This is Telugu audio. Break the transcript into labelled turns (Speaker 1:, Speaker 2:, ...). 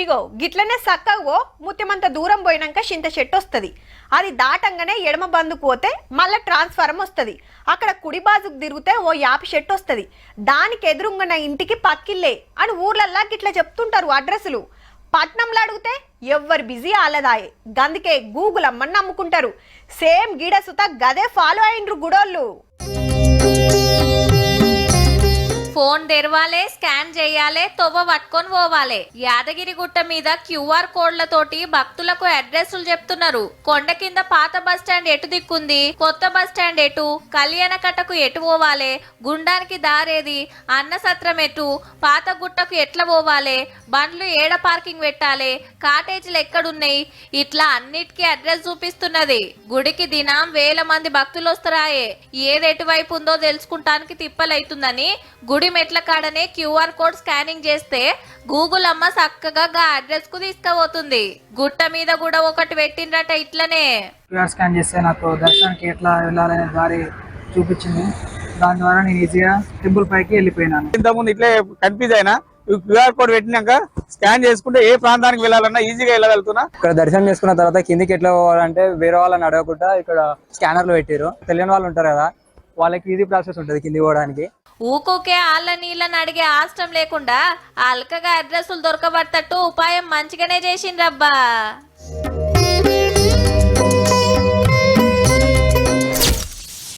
Speaker 1: ఇగో గిట్లనే సక్కగో ముత్యమంత దూరం పోయినాక చింత చెట్టు వస్తుంది. అది దాటంగానే ఎడమ బందుకు పోతే మళ్ళీ ట్రాన్స్ఫారం వస్తుంది. అక్కడ కుడి బాజుకు తిరిగితే ఓ యాపి చెట్టు వస్తుంది. దానికి ఎదురుంగన ఇంటికి పక్కిల్లే అని ఊర్లల్లా గిట్లా చెప్తుంటారు అడ్రస్లు. పట్నంలో అడిగితే ఎవ్వరు బిజీ ఆలదాయే. గందుకే గూగుల్ అమ్మని నమ్ముకుంటారు. సేమ్ గీడసుత గదే ఫాలో అయినరు గుడోళ్ళు.
Speaker 2: ఫోన్ తెరవాలే, స్కాన్ చేయాలే, తొవ్వ పట్టుకొని పోవాలే. యాదగిరి గుట్ట మీద క్యూఆర్ కోడ్లతోటి భక్తులకు అడ్రస్లు చెప్తున్నారు. కొండ కింద పాత బస్ స్టాండ్ ఎటు దిక్కుంది, కొత్త బస్ స్టాండ్ ఎటు, కళ్యాణ కట్టకు ఎటు పోవాలే, గుండానికి దారేది, అన్న సత్రం ఎటు, పాత గుట్టకు ఎట్లా పోవాలే, బండ్లు ఏడ పార్కింగ్ పెట్టాలే, కాటేజీలు ఎక్కడున్నాయి, ఇట్లా అన్నిటికీ అడ్రస్ చూపిస్తున్నది. గుడికి దినం వేల మంది భక్తులు వస్తారాయే. ఏది ఎటువైపు ఉందో తెలుసుకుంటానికి తిప్పలైతుందని గుడి మెట్ల కాడనే క్యూఆర్ కోడ్ స్కానింగ్ చేస్తే గూగుల్ అమ్మ చక్కగా గా అడ్రస్ కు తీసుకుపోతుంది. గుట్ట మీద కూడా ఒకటి పెట్టిండ్రట ఇట్లనే.
Speaker 3: క్యూఆర్ స్కాన్ చేస్తే నాకు దర్శనానికి ఎట్లా వెళ్ళాలనే దారి చూపించింది. దాని ద్వారా నేను ఈజీగా టెంపుల్ పైకి వెళ్ళిపోయినాను.
Speaker 4: ఇంతకుముందు ఇట్లే కన్ఫ్యూజ్ అయినా క్యూఆర్ కోడ్ పెట్టినాక స్కాన్ చేసుకుంటే ఏ ప్రాంతానికి వెళ్ళాలన్నా ఈజీగా వెళ్ళగలుగుతున్నా.
Speaker 5: ఇక్కడ దర్శనం చేసుకున్న తర్వాత కిందికి ఎట్లా పోవాలంటే వేరే వాళ్ళని అడగకుండా ఇక్కడ స్కానర్లు పెట్టారు. తెలియని వాళ్ళు ఉంటారు కదా, వాళ్ళకి ఈజీ ప్రాసెస్ ఉంటుంది కింది పోవడానికి.
Speaker 2: ఊకోకే ఆళ్ళ నీళ్ళని అడిగే ఆష్టం లేకుండా అల్కగా అడ్రస్లు దొరకబడతట్టు ఉపాయం మంచిగానే చేసిండ్రబ్బా.